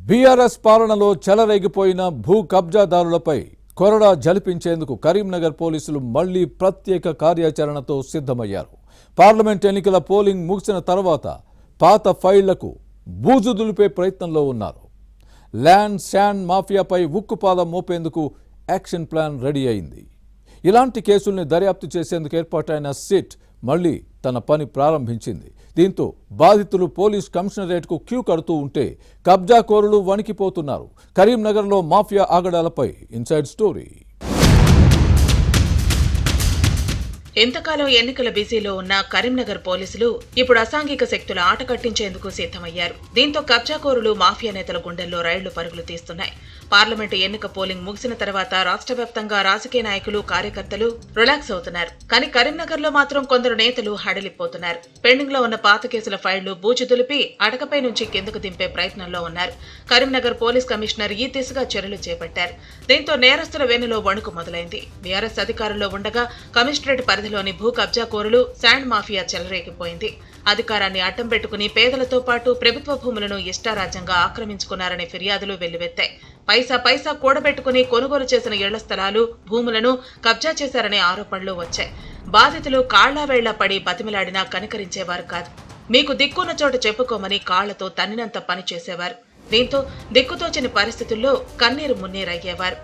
BRS పాలనలో చెలరేగిపోయిన భూ కబ్జాదారులపై కొరడా జలిపించేందుకు కరీంనగర్ పోలీసులు మళ్లీ ప్రత్యేక కార్యాచరణతో సిద్ధమయ్యారు. పార్లమెంట్ ఎన్నికల పోలింగ్ ముగిసిన తర్వాత పాత ఫైళ్లకు బూజు దులిపే ప్రయత్నంలో ఉన్నారు. ల్యాండ్ శాండ్ మాఫియాపై ఉక్కుపాదం మోపేందుకు యాక్షన్ ప్లాన్ రెడీ అయింది. ఇలాంటి కేసుల్ని దర్యాప్తు చేసేందుకు ఏర్పాటైన సిట్ మళ్లీ తన పని ప్రారంభించింది. దీంతో బాధితులు పోలీస్ కమిషనరేట్కు క్యూ కడుతూ ఉంటే కబ్జాకోరులు వణికిపోతున్నారు. కరీంనగర్లో మాఫియా ఆగడాలపై ఇన్సైడ్ స్టోరీ. ఎంతకాలం ఎన్నికల బిజీలో ఉన్న కరీంనగర్ పోలీసులు ఇప్పుడు అసాంఘిక శక్తుల ఆట కట్టించేందుకు సిద్ధమయ్యారు. దీంతో కబ్జాకోరులు మాఫియా నేతల గుండెల్లో రైళ్లు పరుగులు తీస్తున్నాయి. పార్లమెంటు ఎన్నిక పోలింగ్ ముగిసిన తర్వాత రాష్ట్ర వ్యాప్తంగా రాజకీయ నాయకులు కార్యకర్తలు రిలాక్స్ అవుతున్నారు. కానీ కరీంనగర్ లో మాత్రం కొందరు నేతలు హడలిపోతున్నారు. పెండింగ్ లో ఉన్న పాత కేసుల ఫైళ్లు బూజు దులిపి అటకపై నుంచి కిందకు దింపే ప్రయత్నంలో ఉన్నారు. కరీంనగర్ పోలీస్ కమిషనర్ ఈ దిశగా చర్యలు చేపట్టారు. దీంతో నేరస్తుల వెన్నులో వణుకు మొదలైంది. బీఆర్ఎస్ అధికారంలో ఉండగా కమిషనరేట్ పరిధిలోని భూ కబ్జాకోరులు శాండ్ మాఫియా చెలరేగిపోయింది. అధికారాన్ని అడ్డం పెట్టుకుని పేదలతో పాటు ప్రభుత్వ భూములను ఇష్టారాజ్యంగా ఆక్రమించుకున్నారనే ఫిర్యాదులు వెల్లువెత్తాయి. పైసా కూడబెట్టుకుని కొనుగోలు చేసిన ఇళ్ల స్థలాలు, భూములను కబ్జా చేశారనే ఆరోపణలు వచ్చాయి. బాధితులు కాళ్లావేళ్లా పడి బతిమిలాడినా కనికరించేవారు కాదు. మీకు దిక్కున్న చోట చెప్పుకోమని కాళ్లతో తన్నినంత పని చేసేవారు. దీంతో దిక్కుతోచని పరిస్థితుల్లో కన్నీరు మున్నీరయ్యేవారు.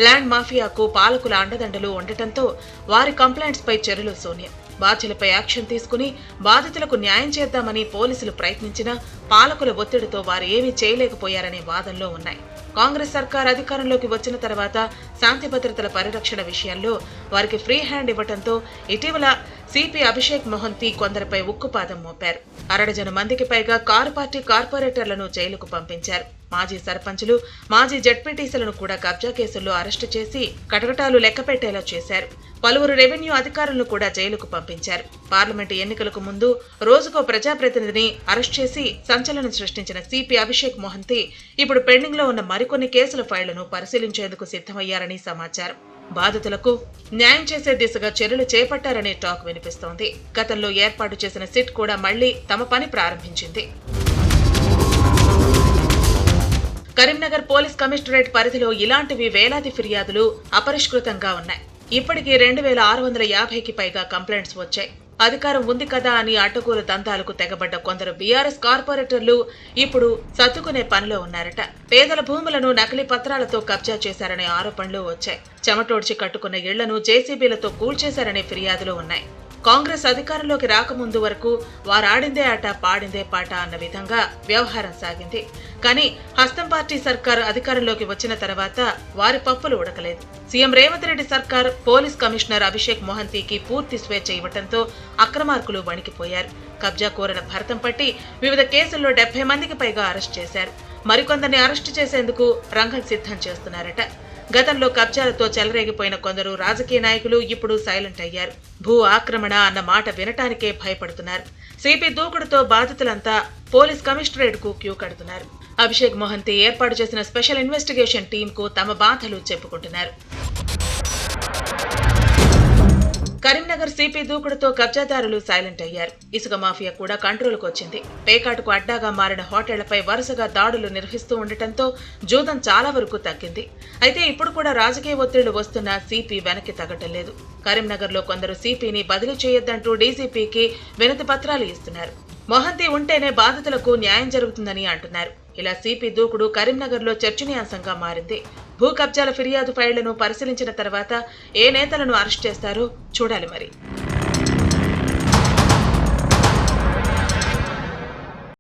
ల్యాండ్ మాఫియాకు పాలకుల అండదండలు ఉండటంతో వారి కంప్లైంట్స్ పై చర్యలు శూన్యం. బాధ్యులపై యాక్షన్ తీసుకుని బాధితులకు న్యాయం చేద్దామని పోలీసులు ప్రయత్నించినా పాలకుల ఒత్తిడితో వారు ఏమీ చేయలేకపోయారనే వాదనలో ఉన్నాయి. కాంగ్రెస్ సర్కార్ అధికారంలోకి వచ్చిన తర్వాత శాంతి భద్రతల పరిరక్షణ విషయంలో వారికి ఫ్రీ హ్యాండ్ ఇవ్వడంతో ఇటీవల సిపి అభిషేక్ మొహంతి కొందరిపై ఉక్కుపాదం మోపారు. 60 మందికి పైగా కారు పార్టీ కార్పొరేటర్లను జైలుకు పంపించారు. మాజీ సర్పంచులు, మాజీ జడ్పీటీసీలను కూడా కబ్జా కేసుల్లో అరెస్టు చేసి కటకటాలు లెక్కపెట్టేలా చేశారు. పలువురు రెవెన్యూ అధికారులను కూడా జైలుకు పంపించారు. పార్లమెంటు ఎన్నికలకు ముందు రోజుకో ప్రజాప్రతినిధిని అరెస్ట్ చేసి సంచలనం సృష్టించిన సిపి అభిషేక్ మొహంతి ఇప్పుడు పెండింగ్ లో ఉన్న మరికొన్ని కేసుల ఫైళ్లను పరిశీలించేందుకు సిద్ధమయ్యారని సమాచారం. బాధితులకు న్యాయం చేసే దిశగా చర్యలు చేపట్టారనే టాక్ వినిపిస్తోంది. గతంలో ఏర్పాటు చేసిన సిట్ కూడా మళ్లీ తమ పని ప్రారంభించింది. కరీంనగర్ పోలీస్ కమిషనరేట్ పరిధిలో ఇలాంటివి వేలాది ఫిర్యాదులు అపరిష్కృతంగా ఉన్నాయి. ఇప్పటికీ 2650కి పైగా కంప్లైంట్స్ వచ్చాయి. అధికారం ఉంది కదా అని అడ్డగోలు దందాలకు తెగబడ్డ కొందరు బీఆర్ఎస్ కార్పొరేటర్లు ఇప్పుడు సర్దుకునే పనిలో ఉన్నారట. పేదల భూములను నకిలీ పత్రాలతో కబ్జా చేశారనే ఆరోపణలు వచ్చాయి. చెమటోడ్చి కట్టుకున్న ఇళ్లను జేసీబీలతో కూల్చేశారనే ఫిర్యాదులు ఉన్నాయి. కాంగ్రెస్ అధికారంలోకి రాకముందు వరకు వారాడిందే ఆట పాడిందే పాట అన్న విధంగా వ్యవహారం సాగింది. కానీ హస్తం పార్టీ సర్కార్ అధికారంలోకి వచ్చిన తర్వాత వారి పప్పులు ఉడకలేదు. సీఎం రేవంత్ రెడ్డి సర్కార్ పోలీస్ కమిషనర్ అభిషేక్ మొహంతికి పూర్తి స్వేచ్ఛ ఇవ్వడంతో అక్రమార్కులు వణికిపోయారు. కబ్జా కోరిన భరతం పట్టి వివిధ కేసుల్లో 70 మందికి పైగా అరెస్ట్ చేశారు. మరికొందరిని అరెస్టు చేసేందుకు రంగం సిద్ధం చేస్తున్నారట. గతంలో కబ్జాలతో చెలరేగిపోయిన కొందరు రాజకీయ నాయకులు ఇప్పుడు సైలెంట్ అయ్యారు. భూ ఆక్రమణ అన్న మాట వినటానికే భయపడుతున్నారు. సిపి దూకుడుతో బాధితులంతా పోలీస్ కమిషనరేట్ కు క్యూ కడుతున్నారు. అభిషేక్ మొహంతి ఏర్పాటు చేసిన స్పెషల్ ఇన్వెస్టిగేషన్ టీమ్ కు తమ బాధలు చెప్పుకుంటున్నారు. కరీంనగర్ సిపి దూకుడుతో కబ్జాదారులు సైలెంట్ అయ్యారు. ఇసుక మాఫియా కూడా కంట్రోల్కు వచ్చింది. పేకాటుకు అడ్డాగా మారిన హోటళ్లపై వరుసగా దాడులు నిర్వహిస్తూ ఉండటంతో జూదం చాలా వరకు తగ్గింది. అయితే ఇప్పుడు కూడా రాజకీయ ఒత్తిళ్లు వస్తున్నా సిపి వెనక్కి తగ్గటం లేదు. కరీంనగర్ లో కొందరు సిపిని బదిలీ చేయొద్దంటూ డీజీపీకి వినతి పత్రాలు ఇస్తున్నారు. మొహంతి ఉంటేనే బాధితులకు న్యాయం జరుగుతుందని అంటున్నారు. ఇలా సిపి దూకుడు కరీంనగర్ లో చర్చనీయాంశంగా మారింది. భూ కబ్జాల ఫిర్యాదు ఫైళ్లను పరిశీలించిన తర్వాత ఏ నేతలను అరెస్ట్ చేస్తారో చూడాలి మరి.